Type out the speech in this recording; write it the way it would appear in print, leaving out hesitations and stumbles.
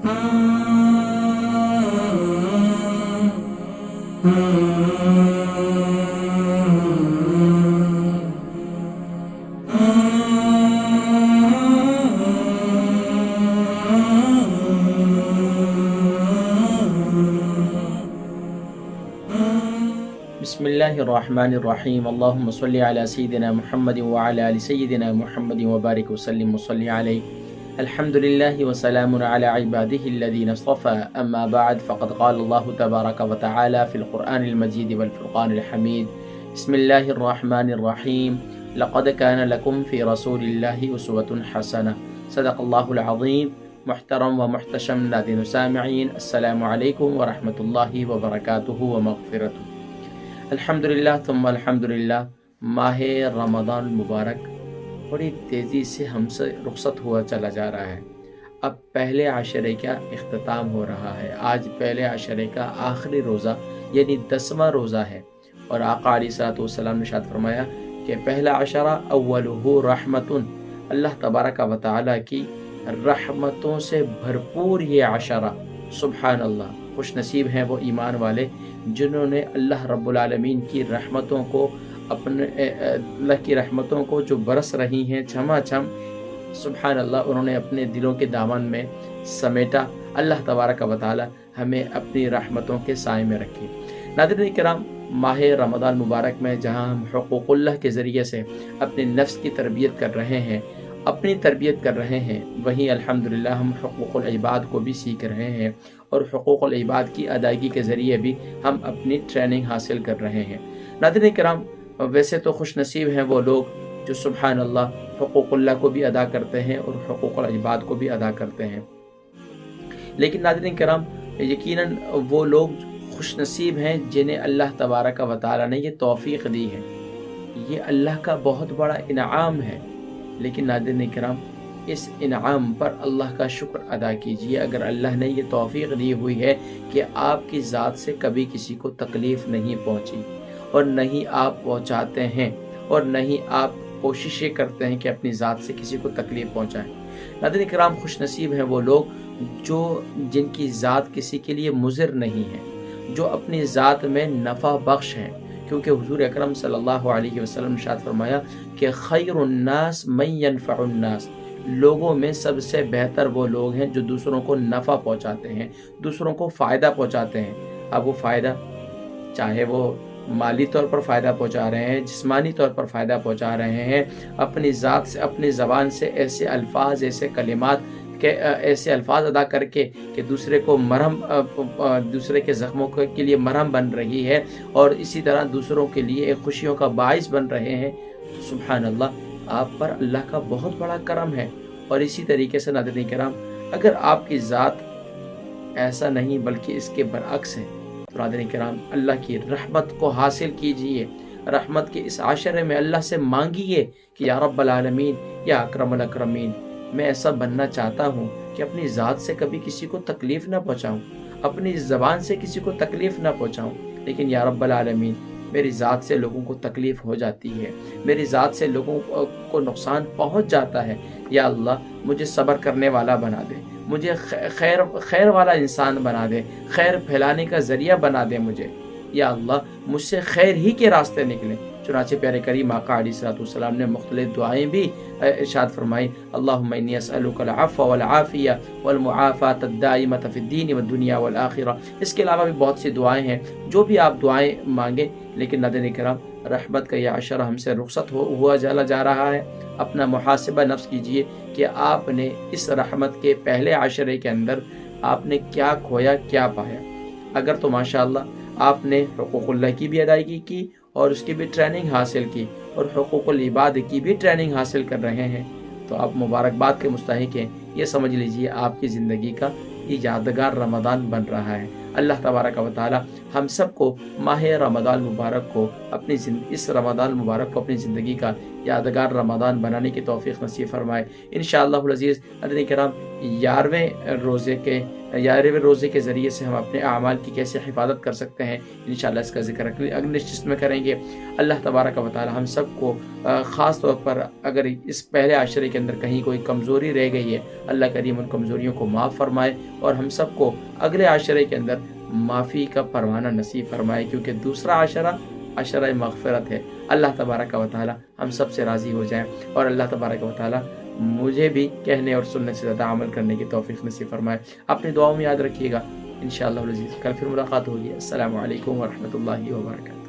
बिस्मिल्लाहिर्रहमानिर्रहीम। अल्लाहुम्मा सल्लि अला सय्यिदिना मुहम्मदिन व अला आलि सय्यिदिना मुहम्मदिन व बारिक वसल्लिम वसल्लि अलैहि। अल्हम्दुलिल्लाहि व सलामुन अला इबादिहिल्लज़ीना इस्तफ़ा। अम्मा बअद फ़क़द क़ाल अल्लाहु तबारक व तआला फ़िल क़ुरआनिल मजीद वल फ़ुरक़ानिल हमीद। बिस्मिल्लाहिर्रहमानिर्रहीम। लक़द कान लकुम फ़ी रसूलिल्लाहि उस्वतुन हसनह। सदक़ल्लाहुल अज़ीम। मुहतरम व मुहतशम नाज़रीन सामिईन, अस्सलामु अलैकुम व रहमतुल्लाहि व बरकातुहू व मग़फ़िरतुहू। अल्हम्दुलिल्लाह तुम्मा अल्हम्दुलिल्लाह। माह रमज़ान मुबारक बड़ी तेज़ी से हमसे रुखसत हुआ चला जा रहा है। अब पहले आशरे का इख्तिताम हो रहा है। आज पहले आशरे का आखिरी रोज़ा यानी 10वां रोज़ा है, और आका अलैहिस्सलातु वस्सलाम ने इरशाद फरमाया कि पहला आशरा अव्वलुहु रहमतुन। अल्लाह तबारक व तआला की रहमतों से भरपूर ये आशरा। सुभान अल्लाह, खुश नसीब हैं वो ईमान वाले जिन्होंने अल्लाह रब्बुल आलमीन की रहमतों को अल्लाह की रहमतों को जो बरस रही हैं छमाछम, सुभान अल्लाह, उन्होंने अपने दिलों के दामन में समेटा। अल्लाह तबारक व तआला हमें अपनी रहमतों के साए में रखे। नाज़रीन किराम, माह रमज़ान मुबारक में जहाँ हम हुकूक़ुल्लाह के ज़रिए से अपने नफ्स की तरबियत कर रहे हैं, अपनी तरबियत कर रहे हैं, वहीं अल्हम्दुलिल्लाह हम हुकूक़ुल इबाद को भी सीख रहे हैं, और हुकूक़ुल इबाद की अदायगी के ज़रिए भी हम अपनी ट्रेनिंग हासिल कर रहे हैं। नाज़रीन किराम, वैसे तो खुश नसीब हैं वो लोग जो सुभान अल्लाह हुकूक़ुल्लाह को भी अदा करते हैं और हुकूक़ुल इबाद को भी अदा करते हैं, लेकिन नाज़रीन किराम, यकीनन वो लोग खुश नसीब हैं जिन्हें अल्लाह तबारक व तआला ने ये तौफ़ीक़ दी है। ये अल्लाह का बहुत बड़ा इनाम है। लेकिन नाज़रीन किराम, इस इनाम पर अल्लाह का शुक्र अदा कीजिए। अगर अल्लाह ने ये तौफ़ीक़ दी हुई है कि आपकी ज़ात से कभी किसी को तकलीफ़ नहीं पहुँची, और नहीं आप पहुँचाते हैं, और नहीं आप कोशिशें करते हैं कि अपनी ज़ात से किसी को तकलीफ़ पहुँचाएँ। नाज़रीन किराम, खुश नसीब हैं वो लोग जिनकी ज़ात किसी के लिए मुज़िर नहीं है, जो अपनी ज़ात में नफ़ा बख्श हैं, क्योंकि हुज़ूर अकरम सल्लल्लाहु अलैहि वसल्लम ने इरशाद फरमाया कि खैरुन्नास मन यनफ़उन्नास। लोगों में सबसे बेहतर वो लोग हैं जो दूसरों को नफ़ा पहुँचाते हैं, दूसरों को फ़ायदा पहुँचाते हैं। अब वो फ़ायदा चाहे वो माली तौर पर फ़ायदा पहुँचा रहे हैं, जिस्मानी तौर पर फ़ायदा पहुँचा रहे हैं, अपनी ज़ात से, अपनी ज़बान से ऐसे अल्फाज, ऐसे कलिमात के ऐसे अल्फाज अदा करके कि दूसरे को मरहम दूसरे के ज़ख्मों के लिए मरहम बन रही है, और इसी तरह दूसरों के लिए एक खुशियों का बाइस बन रहे हैं। तो सुभान अल्लाह, आप पर अल्लाह का बहुत बड़ा करम है। और इसी तरीके से नाज़रीन किराम, अगर आपकी ज़ात ऐसा नहीं बल्कि इसके बरअक्स है, तो नाज़रीन किराम, अल्लाह की रहमत को हासिल कीजिए। रहमत के इस आशरे में अल्लाह से मांगिए कि या रब्बल आलमीन, या अकरमुल अकरमीन, मैं ऐसा बनना चाहता हूँ कि अपनी ज़ात से कभी किसी को तकलीफ़ ना पहुँचाऊँ, अपनी ज़बान से किसी को तकलीफ़ ना पहुँचाऊँ, लेकिन या रब्बल आलमीन, मेरी ज़ात से लोगों को तकलीफ़ हो जाती है, मेरी ज़ात से लोगों को नुकसान पहुँच जाता है। या अल्लाह, मुझे सब्र करने वाला बना दे, मुझे खैर वाला इंसान बना दे, खैर फैलाने का ज़रिया बना दे मुझे। या अल्लाह, मुझसे खैर ही के रास्ते निकले। चुनाचे प्यारे करीम आका अलैहिस्सलातु वस्सलाम ने मुख्तलिफ़ दुआएँ भी इरशाद फरमाई, अल्लाहुम्मा इन्नी अस्अलुकल अफ़्व वल आफ़िया वल मुआफ़ात अद-दाइमत फ़िद्दीन वद दुनिया वल आखिरा। इसके अलावा भी बहुत सी दुआएँ हैं, जो भी आप दुआएँ मांगें। लेकिन नाज़रीन किराम, रहमत का यह अशरा हमसे रुखसत हुआ चला जा रहा है। अपना मुहासिबा नफ्स कीजिए कि आपने इस रहमत के पहले आशरे के अंदर आपने क्या खोया, क्या पाया। अगर तो माशाअल्लाह आपने हुकूक़ुल्लाह की भी अदायगी की, और उसकी भी ट्रेनिंग हासिल की, और हुकूक़ुल इबाद की भी ट्रेनिंग हासिल कर रहे हैं, तो आप मुबारकबाद के मुस्तहिक़ हैं। ये समझ लीजिए आपकी ज़िंदगी का ये यादगार रमज़ान बन रहा है। अल्लाह तबारक व तआला ہم سب کو ماہ رمضان مبارک کو اس رمضان مبارک کو اپنی زندگی کا یادگار رمضان بنانے کی توفیق نصیب فرمائے۔ انشاءاللہ العزیز حضرات کرام، 11ویں روزے کے ذریعے سے ہم اپنے اعمال کی کیسے حفاظت کر سکتے ہیں، انشاءاللہ اس کا ذکر اگلی نشست میں کریں گے۔ اللہ تبارک و تعالی ہم سب کو خاص طور پر اگر اس پہلے عشرے کے اندر کہیں کوئی کمزوری رہ گئی ہے، اللہ کریم ان کمزوریوں کو معاف فرمائے اور ہم سب کو اگلے عشرے کے اندر معافی کا پروانہ نصیب فرمائے، کیونکہ دوسرا عشرہ مغفرت ہے۔ اللہ تبارک و تعالی ہم سب سے راضی ہو جائیں اور اللہ تبارک و تعالی مجھے بھی کہنے اور سننے سے زیادہ عمل کرنے کی توفیق نصیب فرمائے۔ اپنی دعاؤں میں یاد رکھیے گا۔ انشاءاللہ العزیز کل پھر ملاقات ہوگی۔ السلام علیکم ورحمۃ اللہ وبرکاتہ۔